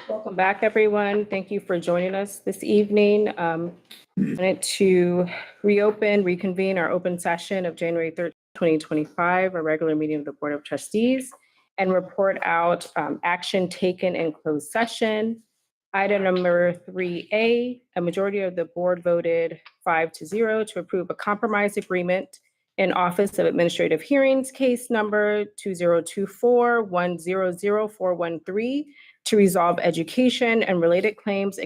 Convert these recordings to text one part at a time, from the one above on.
Welcome back, everyone. Thank you for joining us this evening. I wanted to reconvene our open session of January 3rd, 2025, a regular meeting of the Board of Trustees, and report out action taken in closed session. Item number 3A, a majority of the board voted 5-0 to approve a compromise agreement in Office of Administrative Hearings, case number 2024-100413, to resolve education and related claims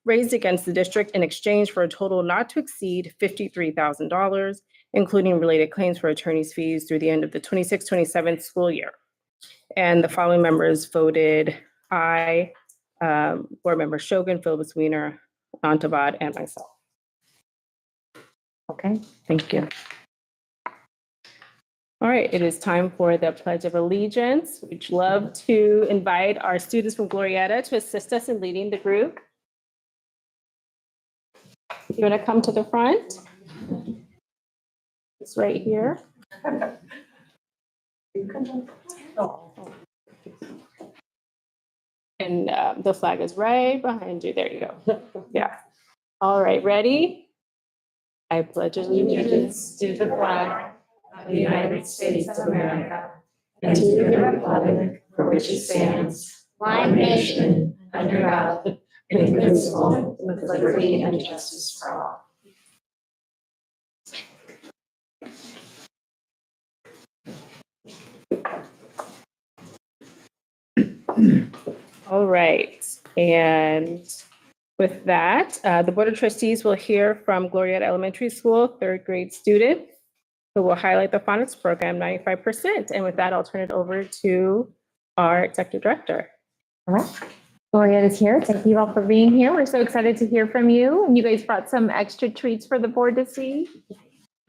raised against the district in exchange for a total not to exceed $53,000, including related claims for attorney's fees through the end of the 26-27 school year. And the following members voted aye: Board Member Shogun, Phillips Weiner, Antavad, and myself. Okay, thank you. All right, it is time for the Pledge of Allegiance. We'd love to invite our students from Glorietta to assist us in leading the group. You want to come to the front? It's right here. And the flag is right behind you. There you go. Yeah. All right, ready? I pledge allegiance to the flag of the United States of America and to the republic for which it stands, one nation, under God, indivisible, with liberty and justice for all. All right, and with that, the Board of Trustees will hear from Glorietta Elementary School third grade student who will highlight the phonics program 95%. And with that, I'll turn it over to our executive director. All right, Glorietta is here. Thank you all for being here. We're so excited to hear from you. And you guys brought some extra treats for the board to see.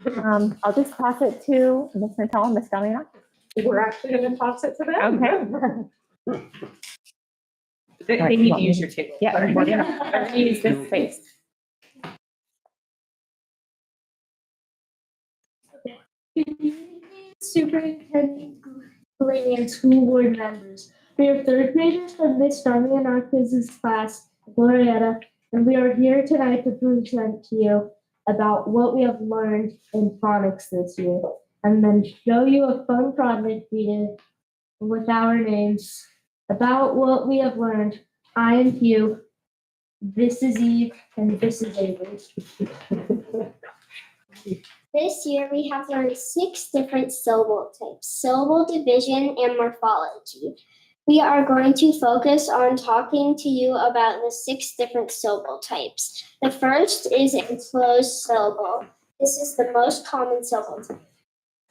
I'll just pass it to Ms. Natal and Ms. Damiana. We're actually going to toss it to them. Okay. They need to use your table. Yeah, we're gonna use this space. Superintendent Galani and school board members. We are third graders from Miss Damiana's class, Glorietta, and we are here tonight to present to you about what we have learned in phonics this year, and then show you a fun project we did with our names about what we have learned. I am Hugh, this is Eve, and this is Avery. This year, we have learned 6 different syllable types: syllable division and morphology. We are going to focus on talking to you about the 6 different syllable types. The first is enclosed syllable. This is the most common syllable type.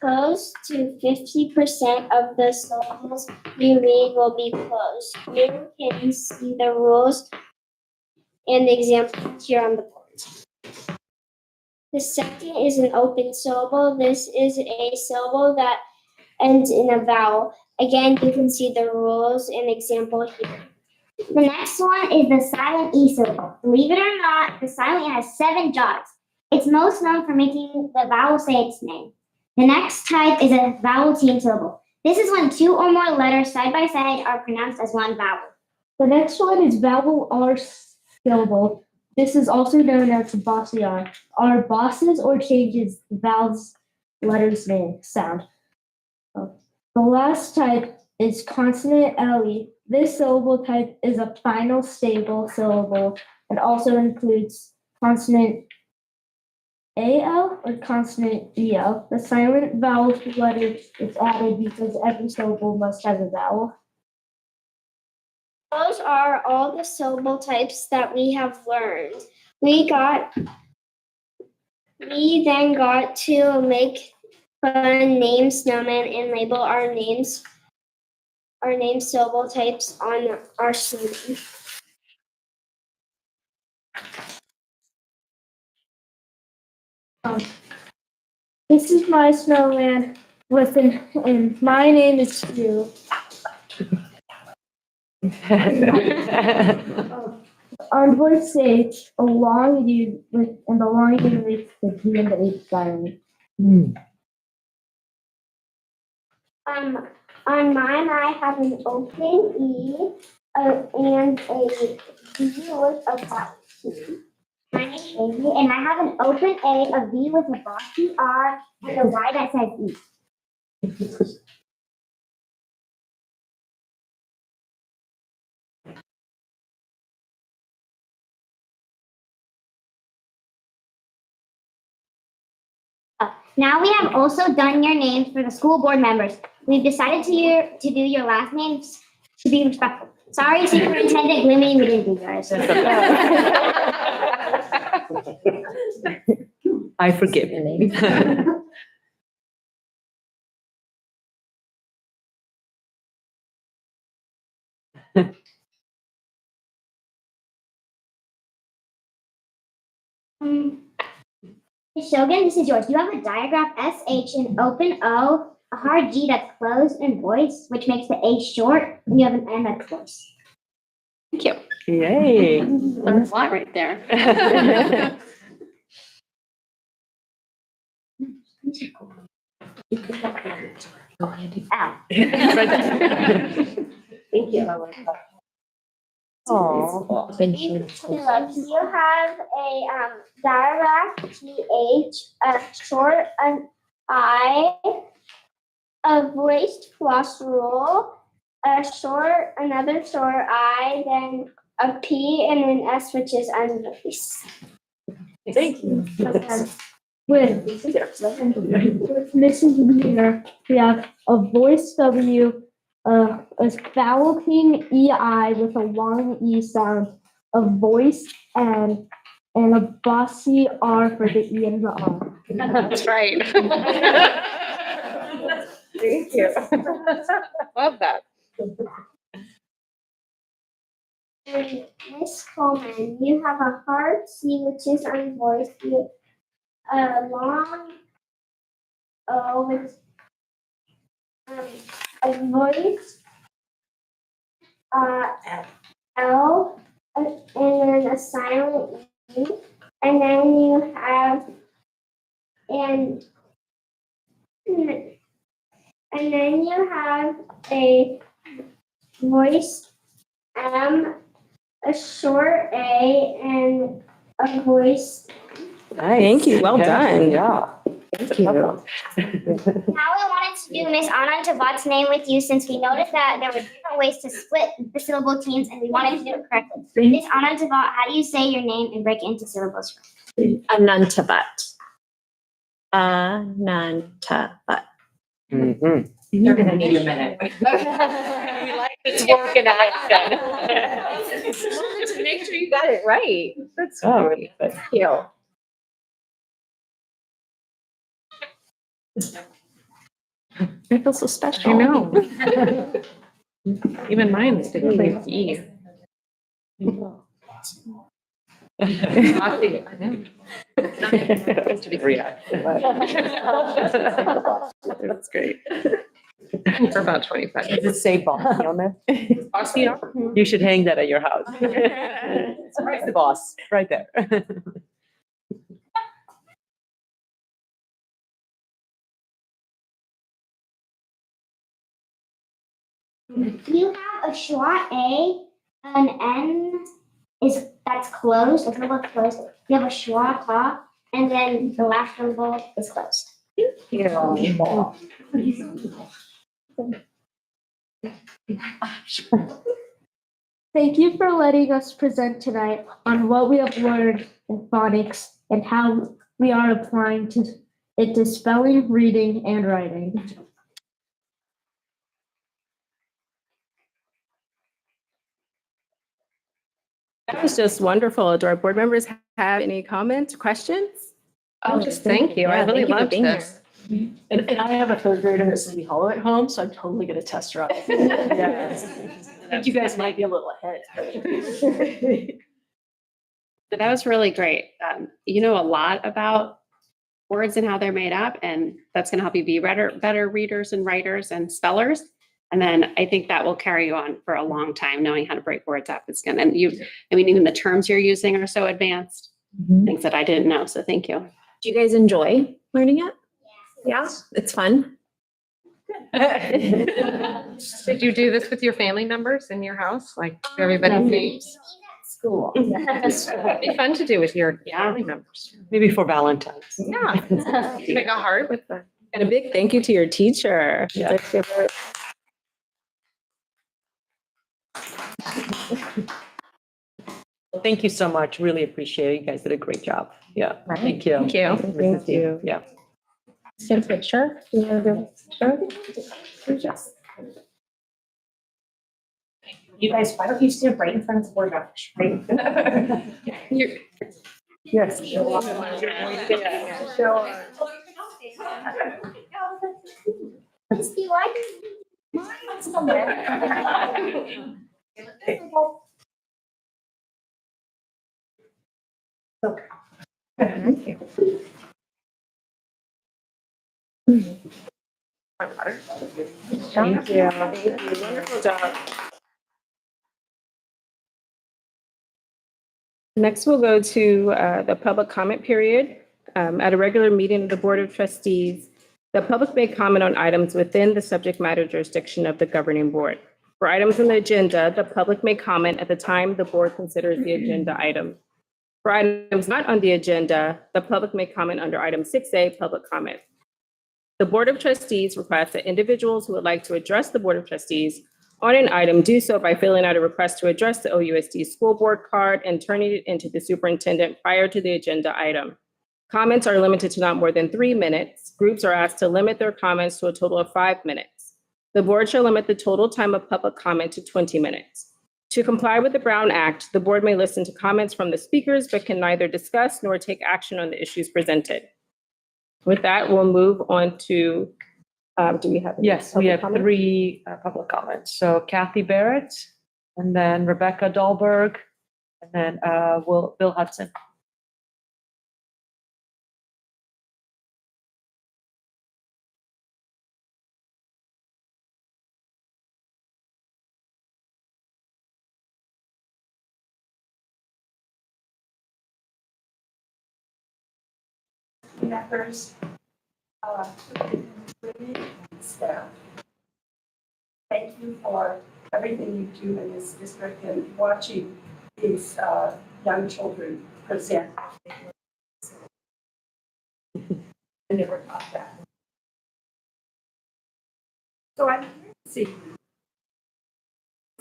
Close to 50% of the syllables you read will be closed. You can see the rules and examples here on the board. The second is an open syllable. This is a syllable that ends in a vowel. Again, you can see the rules and example here. The next one is the silent E syllable. Believe it or not, the silent E has 7 jaws. It's most known for making the vowel say its name. The next type is a vowel team syllable. This is when 2 or more letters side by side are pronounced as one vowel. The next one is vowel R syllable. This is also known as bossy R. R bosses or changes vowels letters name sound. The last type is consonant LE. This syllable type is a final stable syllable and also includes consonant AL or consonant EL. The silent vowel letter is added because every syllable must have a vowel. Those are all the syllable types that we have learned. We then got to make fun name snowmen and label our name syllable types on our snowman. This is my snowman. Listen, and my name is Stu. On board stage, a long U and the long U makes the G and the H silent. On mine, I have an open E, and a V with a bossy. My name is Avery, and I have an open A, a V with a bossy R, and a Y that says E. Now we have also done your names for the school board members. We've decided to do your last names to be respectful. Sorry, Superintendent Glimmy, we didn't do yours. I forgive. Shogun, this is yours. You have a diagraph SH, an open O, a hard G that's closed, and voice, which makes the A short, and you have an N that's closed. Thank you. Yay. Learned a lot right there. Ow. Thank you. Oh. You have a diagraph TH, a short an I, a voiced floss rule, another short I, then a P and an S, which is unvoiced. Thank you. With Mrs. Wiener, we have a voice W, a vowel king EI with a long E sound, a voice N, and a bossy R for the E and the R. That's right. Thank you. Love that. And Miss Coleman, you have a hard C, which is unvoiced. You a long O with a voice, L, and then a silent E, and then you have and then you have a voice M, a short A, and a voice. Thank you. Well done. Yeah. Thank you. Now we wanted to do Miss Anand Tavat's name with you since we noticed that there were different ways to split the syllable teams and we wanted to do it correctly. Miss Anand Tavat, how do you say your name and break it into syllables? Anantavat. Anantavat. Mhm. You're gonna need a minute. We like this work in action. To make sure you got it right. That's Oh, great. thank Thank you. I feel so special. I know. Even mine is different. Like E. That's great. For about 25 Does it say boss on there? minutes. You should hang that at your house. Surprise the boss, right there. You have a schwa A, an N that's closed, a syllable closed. You have a schwa ta, and then the last syllable is closed. Thank you for letting us present tonight on what we have learned in phonics and how we are applying it to spelling, reading, and writing. That was just wonderful. Do our board members have any comments, questions? Oh, just thank you. I really thank you for loved being this. And I have a third grader at Sleepy Hollow at home, so I'm totally gonna test her out. Yes. I think you guys might be a little ahead. But that was really great. You know a lot about words and how they're made up, and that's going to help you be better readers and writers and spellers. And then I think that will carry you on for a long time, knowing how to break words up. It's going to, even the terms you're using are so advanced, things that I didn't know. So thank you. Do you guys enjoy learning it? Yeah, it's fun. Did you do this with your family members in your house? Like everybody's names? School. It'd be fun to do with your family members. Maybe for Valentine's. Yeah. Make a heart with the. And a big thank you to your teacher. Yeah. Let's give her- Thank you so much. Really appreciate it. You guys did a great job. Yeah. Thank you. Thank you. Thank you. Yeah. Get a picture. You wanna do a picture? You guys, why don't you stand right in front of the board members, right? Yes. Misty, why Thank you. Thank you. Wonderful job. Next, we'll go to the public comment period. At a regular meeting of the Board of Trustees, the public may comment on items within the subject matter jurisdiction of the governing board. For items on the agenda, the public may comment at the time the board considers the agenda item. For items not on the agenda, the public may comment under item 6A, public comment. The Board of Trustees requests that individuals who would like to address the Board of Trustees on an item do so by filling out a request to address the OUSD school board card and turning it into the superintendent prior to the agenda item. Comments are limited to not more than 3 minutes. Groups are asked to limit their comments to a total of 5 minutes. The board shall limit the total time of public comment to 20 minutes. To comply with the Brown Act, the board may listen to comments from the speakers, but can neither discuss nor take action on the issues presented. With that, we'll move on to, do we have? any Yes, we public have comment? 3 public comments. So Kathy Barrett, and then Rebecca Dahlberg, and then Bill Hudson. Members, staff. Thank you for everything you do in this district and watching these young children present. I never thought that. So I'm here to see.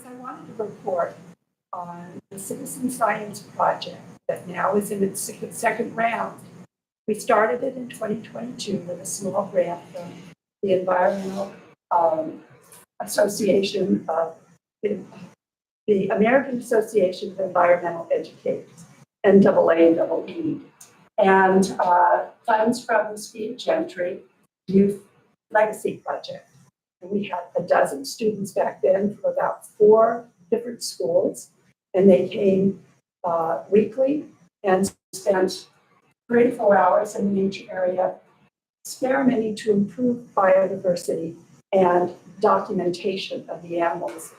I wanted to report on the citizen science project that now is in its second round. We started it in 2022 with a small grant from the Environmental Association of the American Association of Environmental Educators, NAAE, and funds from the Steve Gentry Youth Legacy Project. And we had a dozen students back then from about 4 different schools, and they came weekly and spent 3 to 4 hours in the nature area experimenting to improve biodiversity and documentation of the animals,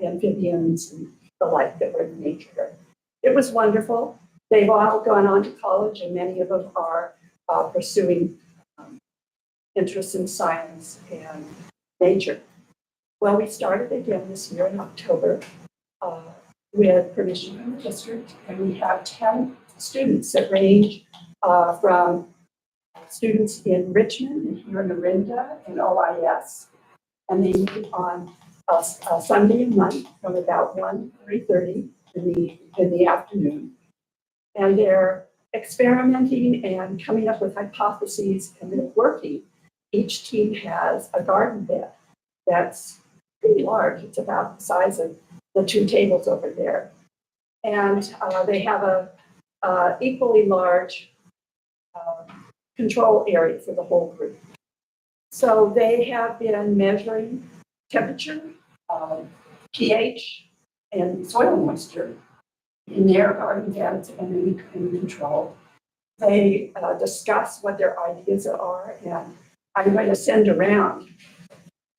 amphibians and the like that were in nature. It was wonderful. They've all gone on to college, and many of them are pursuing interests in science and nature. Well, we started again this year in October with permission from the district, and we have 10 students that range from students in Richmond and here in Orinda and OIS, and they meet on a Sunday and Monday from about 3:30 in the afternoon. And they're experimenting and coming up with hypotheses, and they're working. Each team has a garden bed that's pretty large. It's about the size of the 2 tables over there. And they have a equally large control area for the whole group. So they have been measuring temperature, pH, and soil moisture in their garden beds and in control. They discuss what their ideas are, and I'm going to send around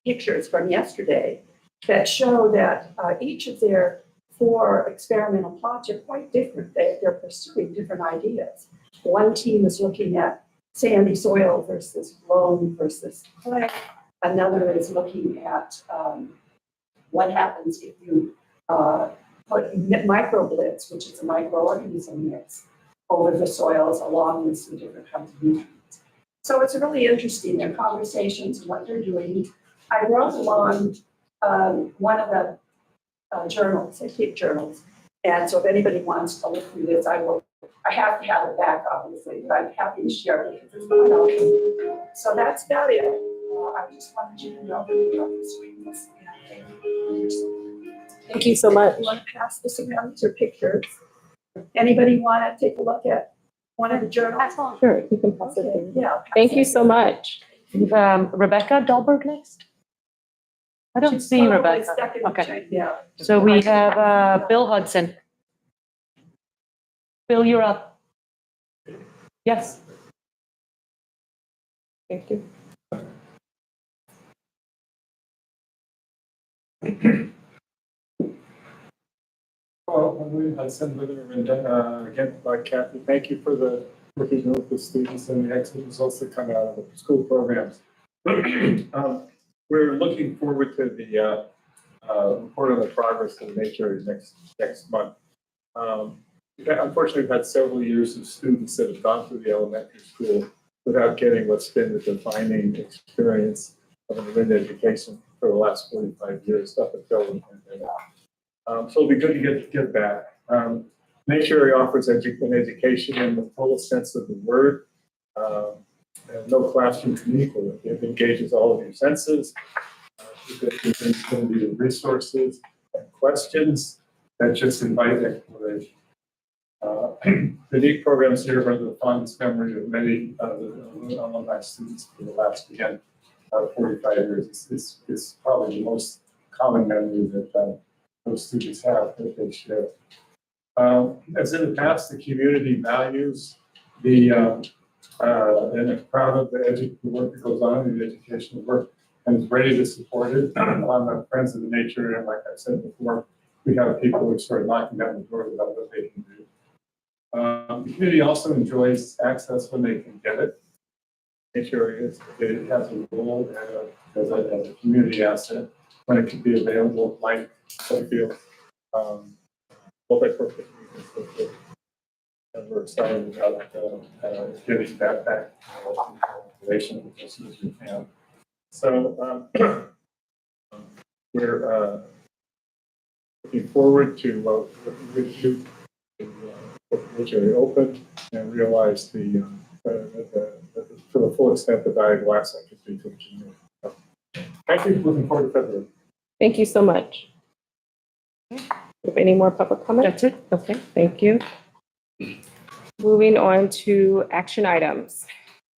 pictures from yesterday that show that each of their 4 experimental plots are quite different. They're pursuing different ideas. One team is looking at sandy soil versus loam versus clay. Another is looking at what happens if you put microblitz, which is a microorganism mix, over the soils along with some different kinds of nutrients. So it's really interesting, their conversations and what they're doing. I wrote along one of the journals, I keep journals. And so if anybody wants to look through this, I have to have it back, obviously, but I'm happy to share it because it's not out. So that's about it. I just wanted you to know that we love the sweetness. Thank you so much. You want to pass this around? These are pictures. Anybody want to take a look at one of the journals? Sure, you can pass it. Okay, yeah. Thank you so much. Rebecca Dahlberg next? I don't She's see probably Rebecca. stuck in the Okay. chain, yeah. So we have Bill Hudson. Bill, you're up. Yes. Thank you. Well, I'm William Hudson, living in Orinda. Again, like Kathy, thank you for the working with the students and the excellent results that come out of the school programs. We're looking forward to the report on the progress of nature next month. Unfortunately, we've had several years of students that have gone through the elementary school without getting what's been the defining experience of an Orinda education for the last 45 years up until the pandemic. So it'll be good to get back. Nature area offers an education in the fullest sense of the word. And no classroom can equal it. It engages all of your senses. There's going to be resources and questions that just invite exploration. The NEAT programs here are the fondest memory of many of the alumni students for the last, again, 45 years. It's probably the most common memory that those students have that they share. As in the past, the community values the and is proud of the work that goes on in the educational work and is ready to support it. On the Friends of the Nature, and like I said before, we have people who start knocking down the doors about what they can do. The community also enjoys access when they can get it. Nature it has a role as a community asset when it can be available, like Playfield, multi-purpose reasons. And we're excited about getting that back relation as soon as we can. So we're looking forward to working with you to open and realize the to the full extent the valuable asset could be to the community. Thank you. Looking forward to February. Thank you so much. Have any more public comment? That's it. Okay, thank you. Moving on to action items.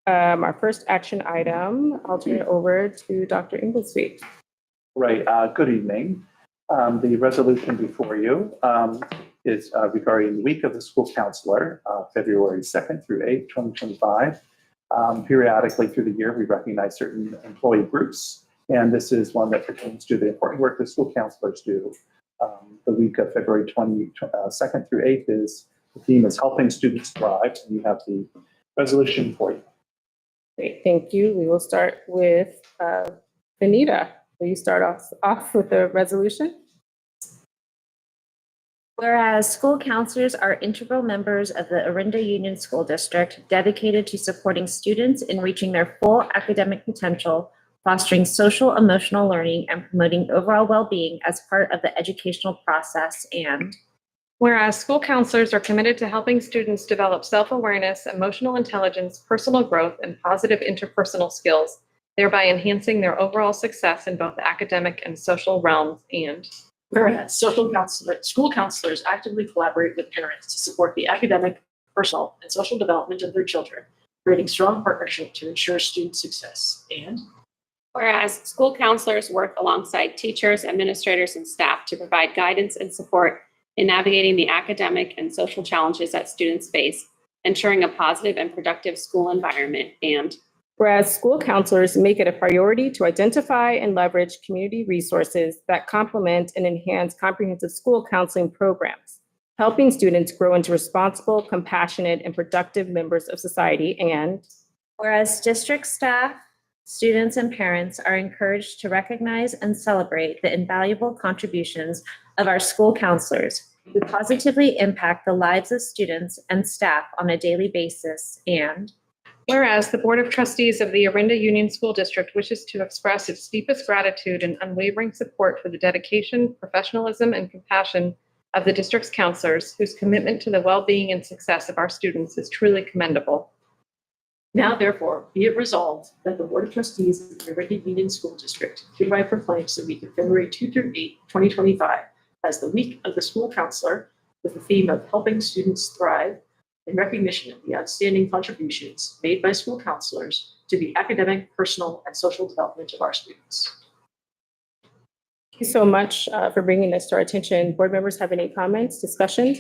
Our first action item, I'll turn it over to Dr. Inglesweet. Right. Good evening. The resolution before you is regarding the week of the school counselor, February 2nd through 8th, 2025. Periodically through the year, we recognize certain employee groups, and this is one that pertains to the important work that school counselors do. The week of February 22nd through 8th is the theme is helping students thrive, and you have the resolution for you. Great, thank you. We will start with Benita. Will you start off with the resolution? Whereas school counselors are integral members of the Orinda Union School District dedicated to supporting students in reaching their full academic potential, fostering social emotional learning, and promoting overall well-being as part of the educational process. And whereas school counselors are committed to helping students develop self-awareness, emotional intelligence, personal growth, and positive interpersonal skills, thereby enhancing their overall success in both the academic and social realms. And whereas school counselors actively collaborate with parents to support the academic, personal, and social development of their children, creating strong partnership to ensure student success. And whereas school counselors work alongside teachers, administrators, and staff to provide guidance and support in navigating the academic and social challenges that students face, ensuring a positive and productive school environment. And whereas school counselors make it a priority to identify and leverage community resources that complement and enhance comprehensive school counseling programs, helping students grow into responsible, compassionate, and productive members of society. And whereas district staff, students and parents are encouraged to recognize and celebrate the invaluable contributions of our school counselors who positively impact the lives of students and staff on a daily basis. And Whereas the Board of Trustees of the Orinda Union School District wishes to express its deepest gratitude and unwavering support for the dedication, professionalism, and compassion of the district's counselors, whose commitment to the well-being and success of our students is truly commendable. Now therefore, be it resolved that the Board of Trustees of the Orinda Union School District hereby proclaims the week of February 2 through 8, 2025 as the Week of the School Counselor, with the theme of helping students thrive in recognition of the outstanding contributions made by school counselors to the academic, personal, and social development of our students. Thank you so much for bringing this to our attention. Board members have any comments, discussions?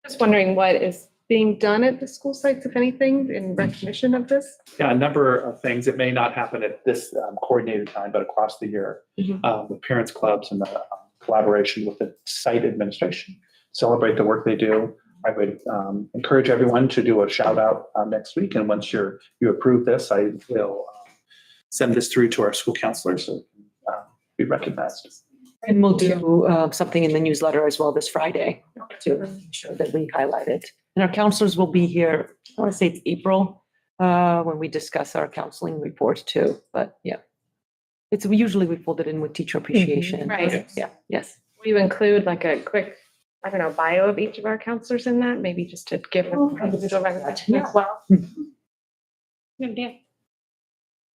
Just wondering what is being done at the school sites, if anything, in recognition of this? Yeah, a number of things. It may not happen at this coordinated time, but across the year, with parents clubs and the collaboration with the site administration, celebrate the work they do. I would encourage everyone to do a shout out next week. And once you approve this, I will send this through to our school counselors so be recognized. And we'll do something in the newsletter as well this Friday to make sure that we highlight it. And our counselors will be here, I want to say it's April, when we discuss our counseling report too. But yeah, it's usually we fold it in with teacher appreciation. Right. Yeah, yes. Will you include like a quick, I don't know, bio of each of our counselors in that? Maybe just to give them individual recognition as well? Yeah.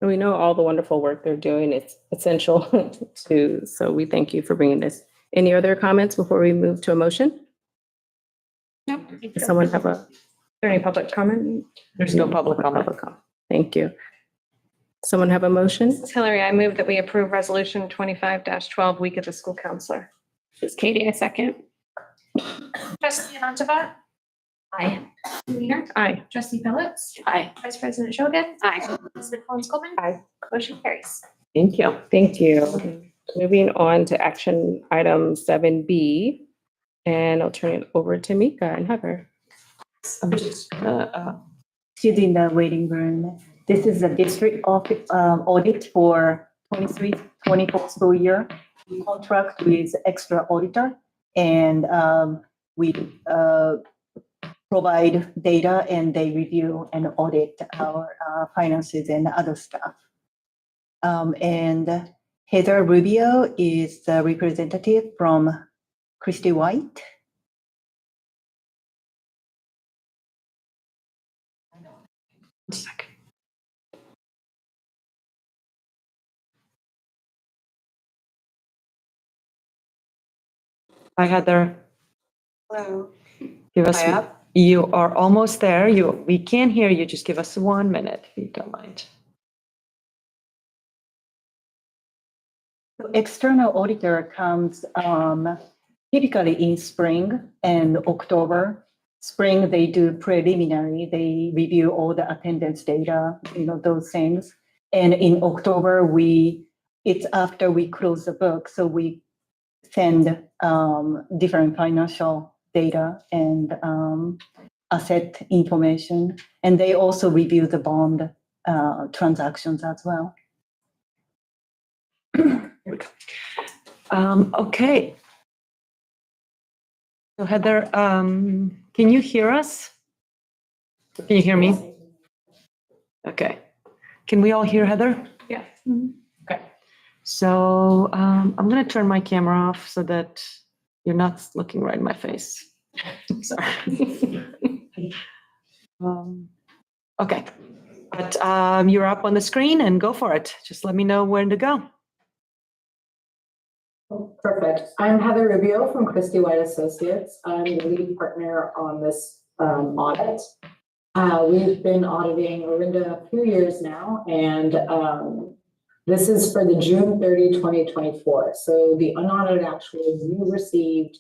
We know all the wonderful work they're doing. It's essential to, so we thank you for bringing this. Any other comments before we move to a motion? No. Does someone have Is there any public comment? There's no public comment. public comment? Thank you. Someone have a motion? Ms. Hillary, I move that we approve Resolution 25-12, Week of the School Counselor. This is Katie, I second. Trustee Amantavat? Aye. Weiner? Aye. Trustee Phillips? Aye. Vice President Shogun? Aye. President Collins-Coleman? Aye. Motion carries. Thank you. Thank you. Moving on to action item 7B, and I'll turn it over to Mika and Heather. I'm just gonna, She's in the waiting room. This is a district audit for 23-24 school year. We contract with extra auditor, and we provide data, and they review and audit our finances and other stuff. And Heather Rubio is the representative from Christy White. one second. Hi, Heather. Hello. Give us, Am I up? you are almost there. We can't hear you. Just give us 1 minute, if you don't mind. External auditor comes typically in spring and October. Spring, they do preliminary, they review all the attendance data, those things. And in October, it's after we close the book, so we send different financial data and asset information. And they also review the bond transactions as well. Okay. So Heather, can you hear us? Can you hear me? Okay. Can we all hear Heather? Yes. Okay. So I'm going to turn my camera off so that you're not looking right in my face. Sorry. Okay. But you're up on the screen and go for it. Just let me know when to go. Perfect. I'm Heather Rubio from Christy White Associates. I'm the lead partner on this audit. We've been auditing Orinda a few years now, and this is for the June 30, 2024. So the unaudited actuals you received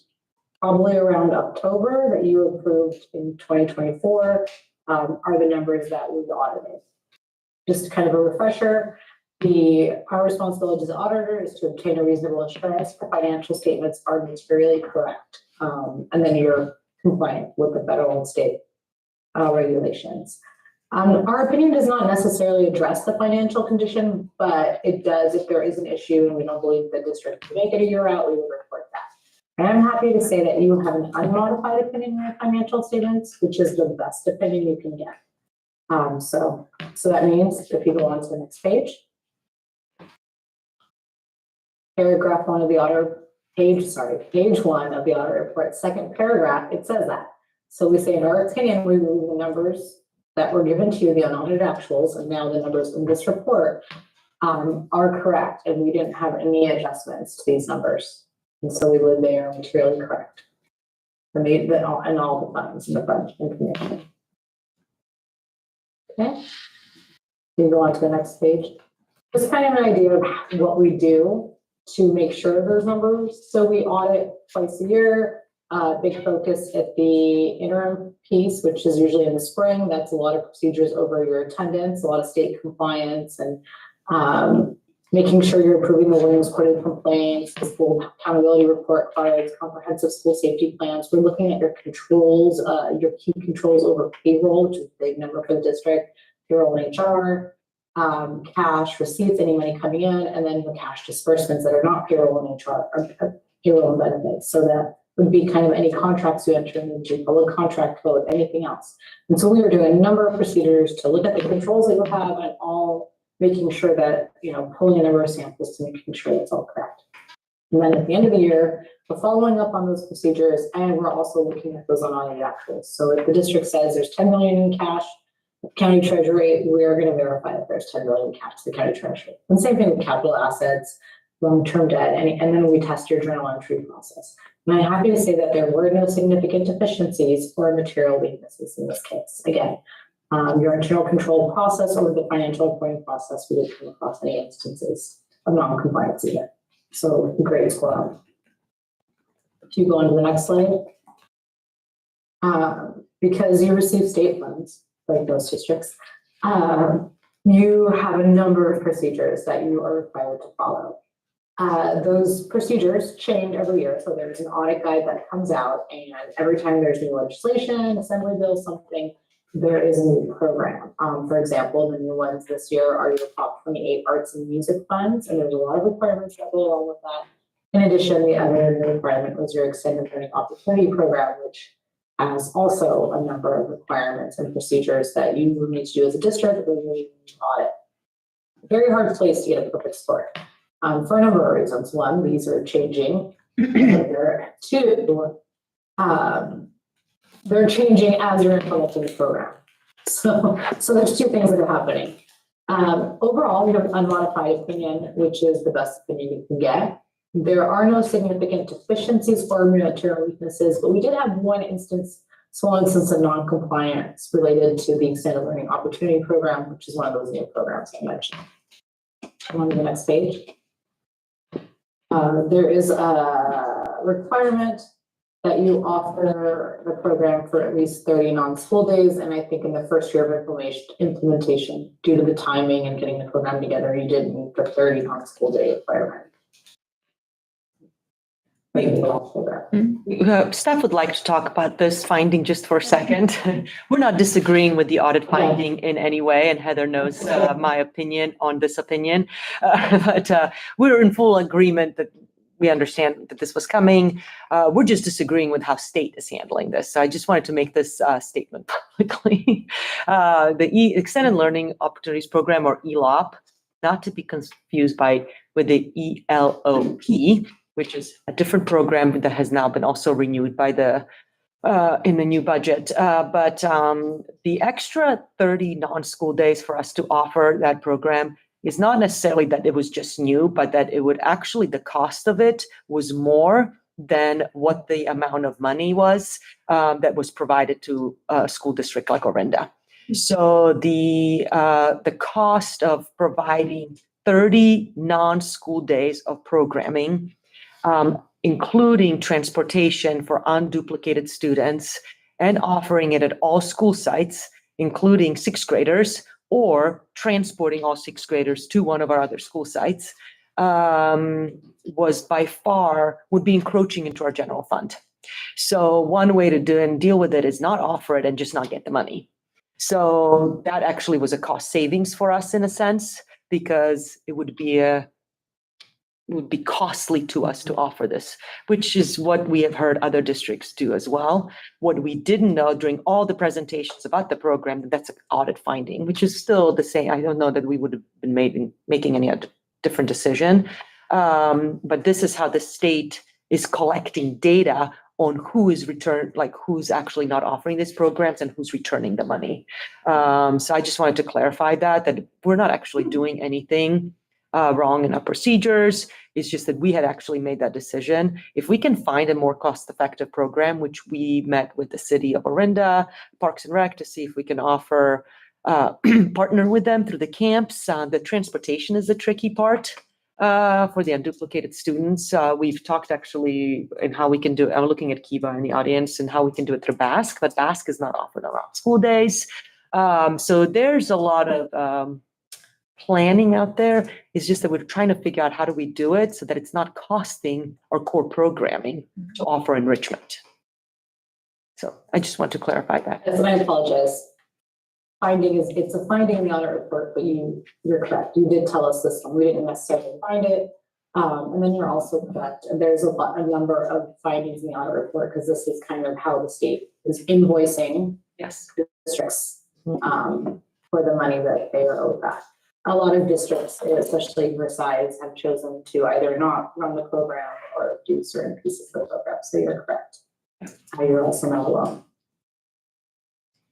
probably around October that you approved in 2024 are the numbers that we've audited. Just kind of a refresher. Our responsibility as auditor is to obtain a reasonable assurance the financial statements are materially correct. And then you're compliant with the federal and state regulations. Our opinion does not necessarily address the financial condition, but it does if there is an issue and we don't believe the district can make it a year out, we will report that. And I'm happy to say that you have an unmodified opinion on your financial statements, which is the best opinion you can get. So that means if you go on to the next page, paragraph one of the page one of the audit report, second paragraph, it says that. So we say, in our opinion, we believe the numbers that were given to you, the unaudited actuals, and now the numbers in this report are correct, and we didn't have any adjustments to these numbers. And so we believe they are materially correct. And all the funds in the fund information. Okay. You go on to the next page. Just kind of an idea of what we do to make sure those numbers. So we audit twice a year. Big focus at the interim piece, which is usually in the spring. That's a lot of procedures over your attendance, a lot of state compliance, and making sure you're approving the Williams Court complaints, the school accountability report cards, comprehensive school safety plans. We're looking at your controls, your key controls over payroll, which is a big number for the district, payroll and HR, cash receipts, any money coming in, and then the cash disbursements that are not payroll and HR, or payroll and benefits. So that would be kind of any contracts you enter into, public contract code, anything else. And so we were doing a number of procedures to look at the controls that you have and all making sure that, pulling a number of samples to making sure that's all correct. And then at the end of the year, we're following up on those procedures, and we're also looking at those unaudited actuals. So if the district says there's 10 million in cash, county treasury, we are going to verify that there's 10 million in cash to the county treasury. And same thing with capital assets, long-term debt, and then we test your journal entry process. And I'm happy to say that there were no significant deficiencies or material weaknesses in this case. Again, your internal control process or the financial reporting process, we didn't come across any instances of non-compliance either. So great score. If you go on to the next slide, because you receive state funds, like most districts, you have a number of procedures that you are required to follow. Those procedures change every year. So there's an audit guide that comes out, and every time there's new legislation, assembly bill, something, there is a new program. For example, the new ones this year are your Prop 28 arts and music funds, and there's a lot of requirements that go along with that. In addition, the other requirement was your extended learning opportunity program, which has also a number of requirements and procedures that you will need to do as a district or you need to audit. Very hard place to get a perfect score. For a number of reasons. One, these are changing. Two, they're changing as you're implementing the program. So there's two things that are happening. Overall, you have an unmodified opinion, which is the best opinion you can get. There are no significant deficiencies or material weaknesses, but we did have small instance of non-compliance related to the extended learning opportunity program, which is one of those new programs I mentioned. On the next page. There is a requirement that you offer the program for at least 30 non-school days. And I think in the first year of implementation, due to the timing and getting the program together, you did meet the 30 non-school day requirement. Staff would like to talk about this finding just for a second. We're not disagreeing with the audit finding in any way, and Heather knows my opinion on this opinion. But we're in full agreement that we understand that this was coming. We're just disagreeing with how state is handling this. So I just wanted to make this statement publicly. The Extended Learning Opportunities Program, or ELOP, not to be confused with the ELOP, which is a different program that has now been also renewed by in the new budget. But the extra 30 non-school days for us to offer that program is not necessarily that it was just new, but that it would actually, the cost of it was more than what the amount of money was that was provided to a school district like Orinda. So the cost of providing 30 non-school days of programming, including transportation for unduplicated students and offering it at all school sites, including sixth graders, or transporting all sixth graders to one of our other school sites, was by far, would be encroaching into our general fund. So one way to deal with it is not offer it and just not get the money. So that actually was a cost savings for us in a sense, because it would be costly to us to offer this, which is what we have heard other districts do as well. What we didn't know during all the presentations about the program, that's an audit finding, which is still the same. I don't know that we would have been making any different decision. But this is how the state is collecting data on who is who's actually not offering these programs and who's returning the money. So I just wanted to clarify that we're not actually doing anything wrong in our procedures. It's just that we had actually made that decision. If we can find a more cost-effective program, which we met with the city of Orinda, Parks and Rec, to see if we can offer, partner with them through the camps. The transportation is the tricky part for the unduplicated students. We've talked actually in how we can do it. I'm looking at Kiva in the audience and how we can do it through Basque, but Basque is not offered around school days. So there's a lot of planning out there. It's just that we're trying to figure out how do we do it so that it's not costing our core programming to offer enrichment. So I just want to clarify that. Yes, and I apologize. It's a finding in the audit report, but you're correct. You did tell us this one. We didn't necessarily find it. And then you're also correct. There's a number of findings in the audit report because this is kind of how the state is invoicing districts for the money that they are owed back. A lot of districts, especially your size, have chosen to either not run the program or do certain pieces of the program. So you're correct. You're also not alone.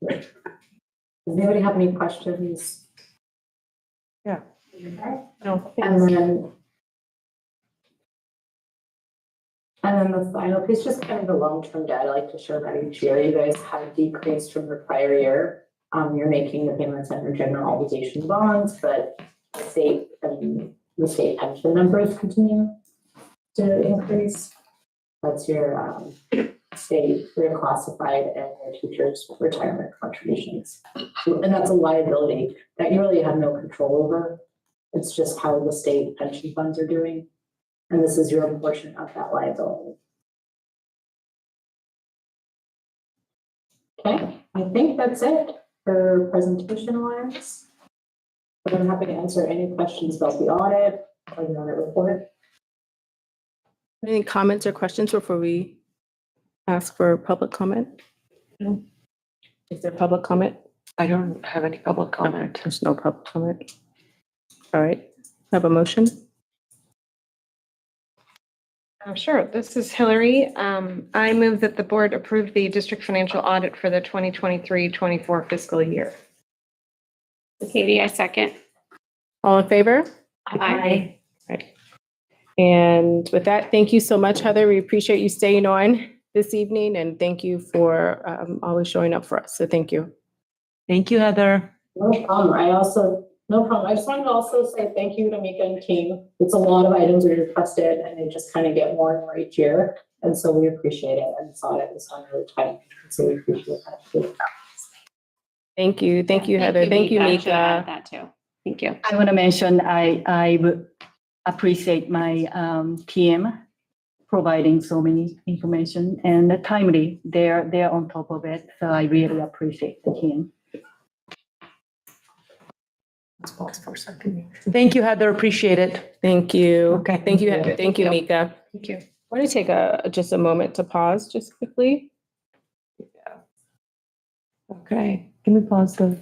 Does anybody have any questions? Yeah. No. And then the final piece, just kind of the long-term data I like to show that each year. You guys have decreased from the prior year. You're making the payments on your general obligation bonds, but the state pension numbers continue to increase. That's your state reclassified and your teachers' retirement contributions. And that's a liability that you really have no control over. It's just how the state pension funds are doing. And this is your portion of that liability. Okay, I think that's it for presentation wise. But I'm happy to answer any questions about the audit or the audit report. Any comments or questions before we ask for public comment? No. Is there public comment? I don't have any public comment. There's no public comment. All right, have a motion? Sure. This is Hillary. I move that the board approve the district financial audit for the 2023-24 fiscal year. Katie, I second. All in favor? Aye. Right. And with that, thank you so much, Heather. We appreciate you staying on this evening, and thank you for always showing up for us. So thank you. Thank you, Heather. No problem. No problem. I just wanted to also say thank you to Mika and team. It's a lot of items we requested and they just kind of get more and more each year. And so we appreciate it. And this audit was on your time. So we appreciate that too. Thank you. Thank you, Heather. Thank you, I should add Mika. that too. Thank you. I want to mention, I would appreciate my team providing so many information and timely. They're on top of it. So I really appreciate the team. Let's pause for a second. Thank you, Heather. Appreciate it. Thank you. Okay. Thank you, Heather. Thank you, Mika. Thank you. Want to take just a moment to pause just quickly? Okay. Can we pause the?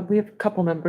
We have a couple members.